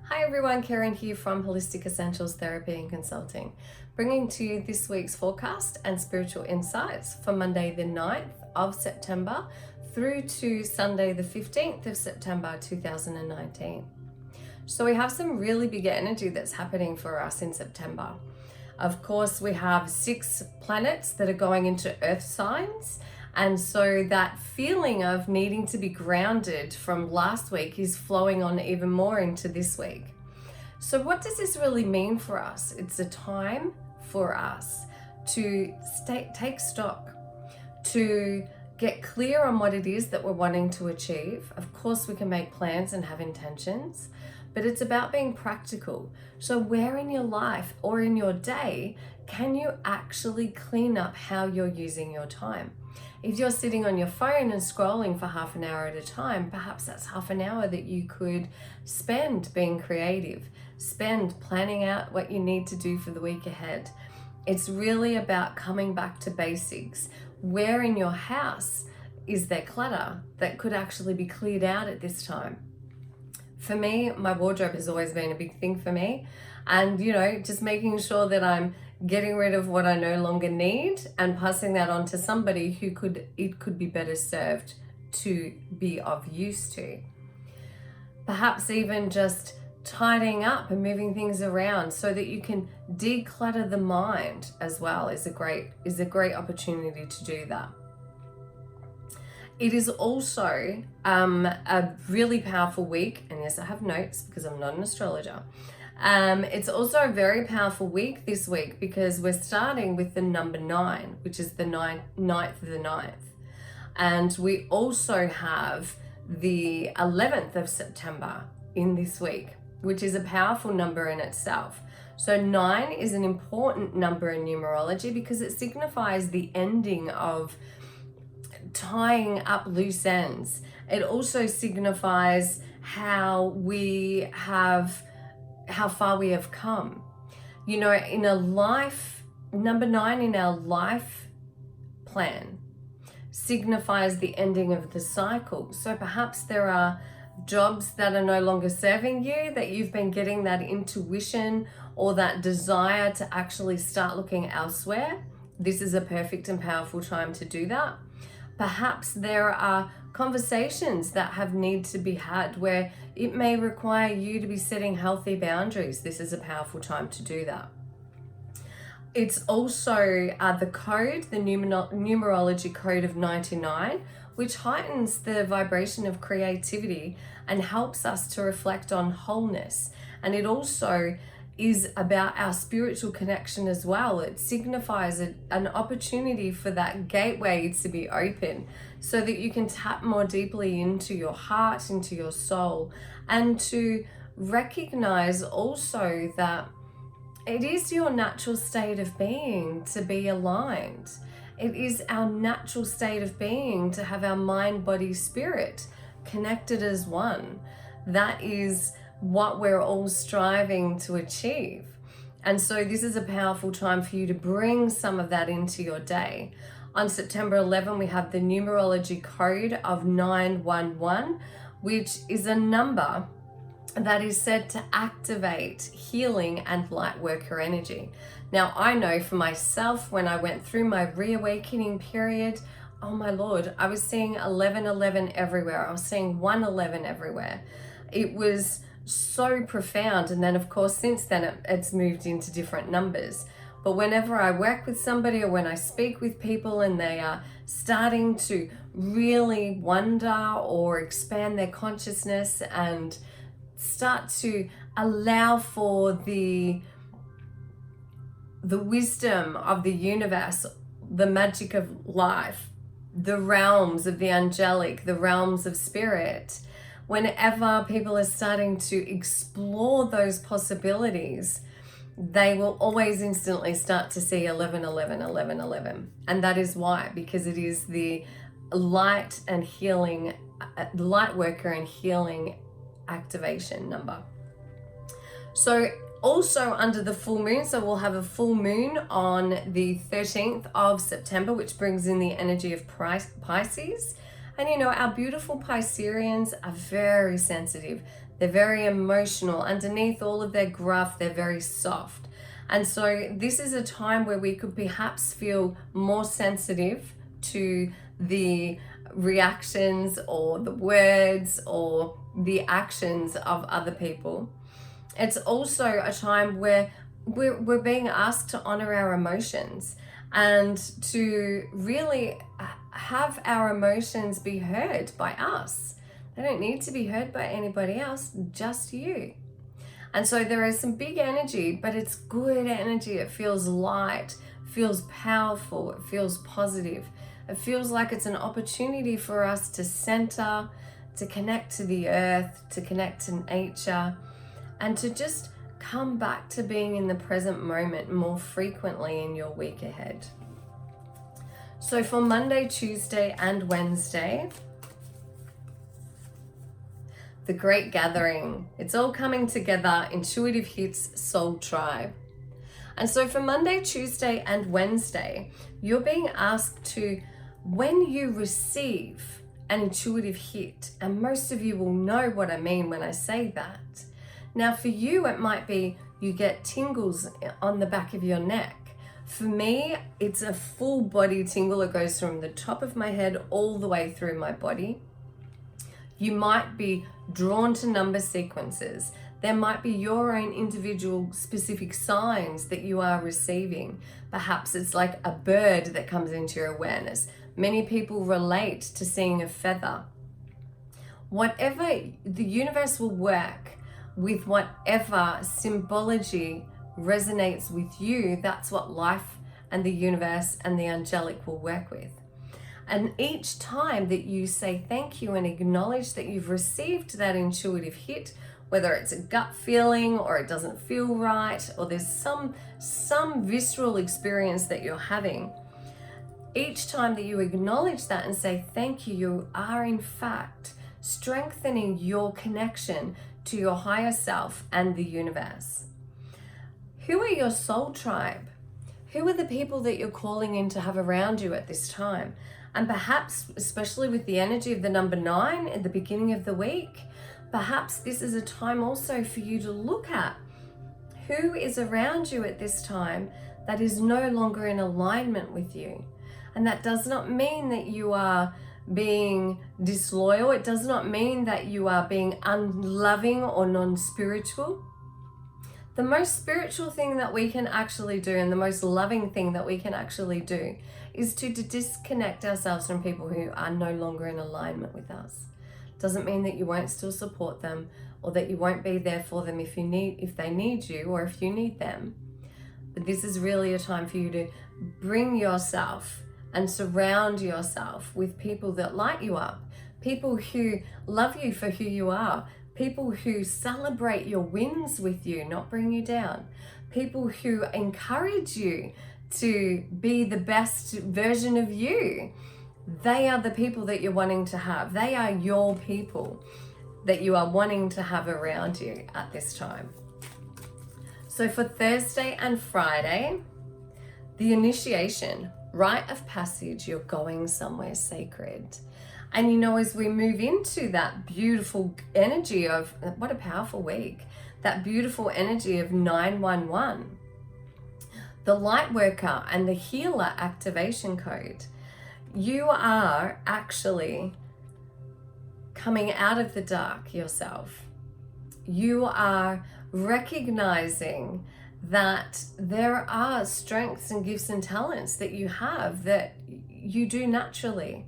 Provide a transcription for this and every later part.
Hi everyone, Karen here from Holistic Essentials Therapy and Consulting, bringing to you this week's forecast and spiritual insights for Monday the 9th of September through to Sunday the 15th of September 2019. So we have some really big energy that's happening for us in September. Of course, we have 6 planets that are going into earth signs. And so that feeling of needing to be grounded from last week is flowing on even more into this week. So what does this really mean for us? It's a time for us to take stock, to get clear on what it is that we're wanting to achieve. Of course, we can make plans and have intentions, but it's about being practical. So where in your life or in your day can you actually clean up how you're using your time? If you're sitting on your phone and scrolling for half an hour at a time, perhaps that's half an hour that you could spend being creative, spend planning out what you need to do for the week ahead. It's really about coming back to basics. Where in your house is there clutter that could actually be cleared out at this time? For me, my wardrobe has always been a big thing for me. And, just making sure that I'm getting rid of what I no longer need and passing that on to somebody who it could be better served to be of use to. Perhaps even just tidying up and moving things around so that you can declutter the mind as well is a great opportunity to do that. It is also a really powerful week, and yes, I have notes because I'm not an astrologer. It's also a very powerful week this week because we're starting with the number 9, which is the 9th of the 9th. And we also have the 11th of September in this week, which is a powerful number in itself. So 9 is an important number in numerology because it signifies the ending of tying up loose ends. It also signifies how far we have come. In a life, number 9 in our life plan signifies the ending of the cycle. So perhaps there are jobs that are no longer serving you, that you've been getting that intuition or that desire to actually start looking elsewhere. This is a perfect and powerful time to do that. Perhaps there are conversations that have need to be had where it may require you to be setting healthy boundaries. This is a powerful time to do that. It's also the code, the numerology code of 99, which heightens the vibration of creativity and helps us to reflect on wholeness. And it also is about our spiritual connection as well. It signifies an opportunity for that gateway to be open so that you can tap more deeply into your heart, into your soul, and to recognize also that it is your natural state of being to be aligned. It is our natural state of being to have our mind, body, spirit connected as one. That is what we're all striving to achieve. And so this is a powerful time for you to bring some of that into your day. On September 11, we have the numerology code of 911, which is a number that is said to activate healing and light worker energy. Now, I know for myself, when I went through my reawakening period, oh my Lord, I was seeing 1111 everywhere. I was seeing 111 everywhere. It was so profound. And then of course, since then it's moved into different numbers. But whenever I work with somebody or when I speak with people and they are starting to really wonder or expand their consciousness and start to allow for the wisdom of the universe, the magic of life, the realms of the angelic, the realms of spirit, whenever people are starting to explore those possibilities, they will always instantly start to see 11, 11, 11, 11. And that is why, because it is the light and healing, light worker and healing activation number. So also under the full moon, so we'll have a full moon on the 13th of September, which brings in the energy of Pisces. And our beautiful Pisceans are very sensitive. They're very emotional. Underneath all of their gruff, they're very soft. And so this is a time where we could perhaps feel more sensitive to the reactions or the words or the actions of other people. It's also a time where we're being asked to honor our emotions and to really have our emotions be heard by us. They don't need to be heard by anybody else, just you. And so there is some big energy, but it's good energy. It feels light, feels powerful, it feels positive. It feels like it's an opportunity for us to center, to connect to the earth, to connect to nature, and to just come back to being in the present moment more frequently in your week ahead. So for Monday, Tuesday, and Wednesday, the Great Gathering. It's all coming together. Intuitive Hits Soul Tribe. And so for Monday, Tuesday, and Wednesday, you're being asked to, when you receive an intuitive hit, and most of you will know what I mean when I say that. Now for you, it might be you get tingles on the back of your neck. For me, it's a full body tingle. It goes from the top of my head all the way through my body. You might be drawn to number sequences. There might be your own individual specific signs that you are receiving. Perhaps it's like a bird that comes into your awareness. Many people relate to seeing a feather. Whatever, the universe will work with whatever symbology resonates with you. That's what life and the universe and the angelic will work with. And each time that you say thank you and acknowledge that you've received that intuitive hit, whether it's a gut feeling or it doesn't feel right, or there's some visceral experience that you're having, each time that you acknowledge that and say thank you, you are in fact strengthening your connection to your higher self and the universe. Who are your soul tribe? Who are the people that you're calling in to have around you at this time? And perhaps, especially with the energy of the number 9 at the beginning of the week, perhaps this is a time also for you to look at who is around you at this time that is no longer in alignment with you. And that does not mean that you are being disloyal. It does not mean that you are being unloving or non-spiritual. The most spiritual thing that we can actually do, and the most loving thing that we can actually do, is to disconnect ourselves from people who are no longer in alignment with us. Doesn't mean that you won't still support them, or that you won't be there for them if they need you, or if you need them. But this is really a time for you to bring yourself and surround yourself with people that light you up, people who love you for who you are, people who celebrate your wins with you, not bring you down, people who encourage you to be the best version of you. They are the people that you're wanting to have. They are your people that you are wanting to have around you at this time. So for Thursday and Friday, the initiation, rite of passage, you're going somewhere sacred. And you know, as we move into that beautiful energy of, what a powerful week, that beautiful energy of 911, the light worker and the healer activation code, you are actually coming out of the dark yourself. You are recognizing that there are strengths and gifts and talents that you have that you do naturally.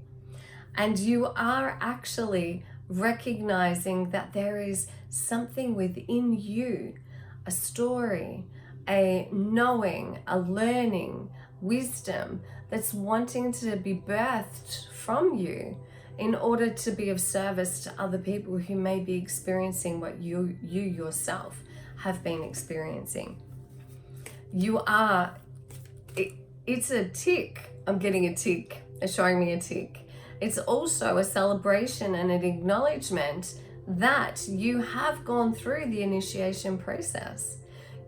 And you are actually recognizing that there is something within you, a story, a knowing, a learning, wisdom that's wanting to be birthed from you in order to be of service to other people who may be experiencing what you yourself have been experiencing. You are, it's a tick. I'm getting a tick. It's showing me a tick. It's also a celebration and an acknowledgement that you have gone through the initiation process.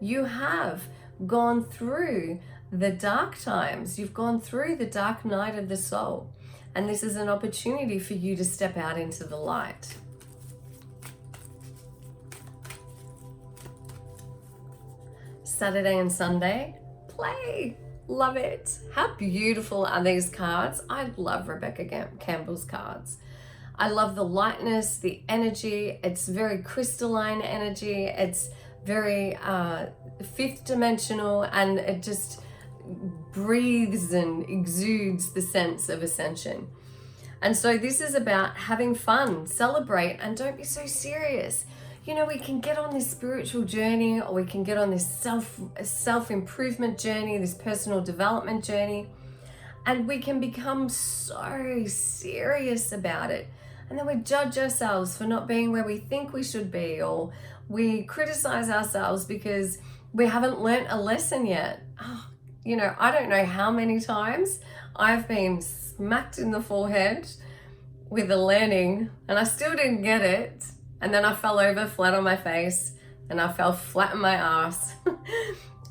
You have gone through the dark times. You've gone through the dark night of the soul. And this is an opportunity for you to step out into the light. Saturday and Sunday, play. Love it. How beautiful are these cards? I love Rebecca Campbell's cards. I love the lightness, the energy. It's very crystalline energy. It's very fifth dimensional, and it just breathes and exudes the sense of ascension. And so this is about having fun, celebrate, and don't be so serious. You know, we can get on this spiritual journey, or we can get on this self-improvement journey, this personal development journey, and we can become so serious about it. And then we judge ourselves for not being where we think we should be, or we criticize ourselves because we haven't learnt a lesson yet. Oh, you know, I don't know how many times I've been smacked in the forehead with a learning and I still didn't get it. And then I fell over flat on my face and I fell flat on my ass.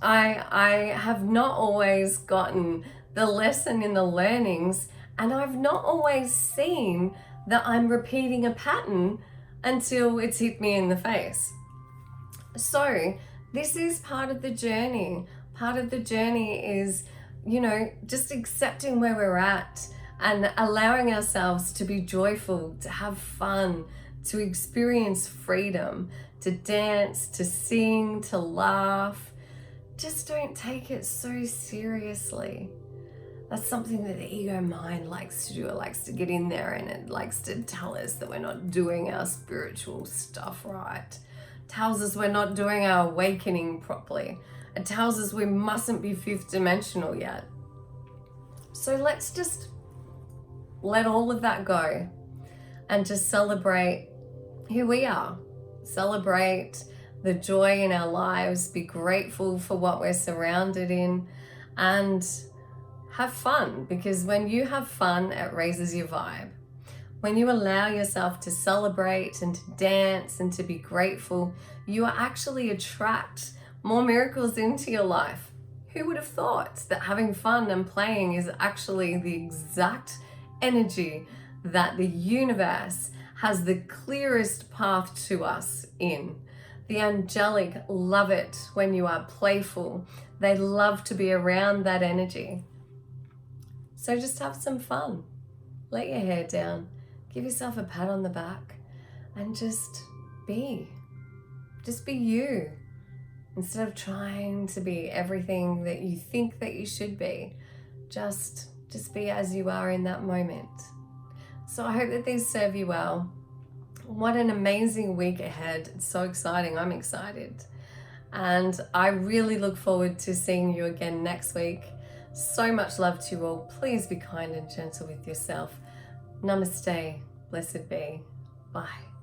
I have not always gotten the lesson in the learnings, and I've not always seen that I'm repeating a pattern until it's hit me in the face. So this is part of the journey. Part of the journey is, you know, just accepting where we're at and allowing ourselves to be joyful, to have fun, to experience freedom, to dance, to sing, to laugh. Just don't take it so seriously. That's something that the ego mind likes to do. It likes to get in there and it likes to tell us that we're not doing our spiritual stuff right. It tells us we're not doing our awakening properly. It tells us we mustn't be fifth dimensional yet. So let's just let all of that go and just celebrate who we are. Celebrate the joy in our lives, be grateful for what we're surrounded in, and have fun, because when you have fun, it raises your vibe. When you allow yourself to celebrate and to dance and to be grateful, you actually attract more miracles into your life. Who would have thought that having fun and playing is actually the exact energy that the universe has the clearest path to us in? The angelic love it when you are playful. They love to be around that energy. So just have some fun. Let your hair down. Give yourself a pat on the back and just be. Just be you. Instead of trying to be everything that you think that you should be, just be as you are in that moment. So I hope that these serve you well. What an amazing week ahead. It's so exciting. I'm excited. And I really look forward to seeing you again next week. So much love to you all. Please be kind and gentle with yourself. Namaste. Blessed be. Bye.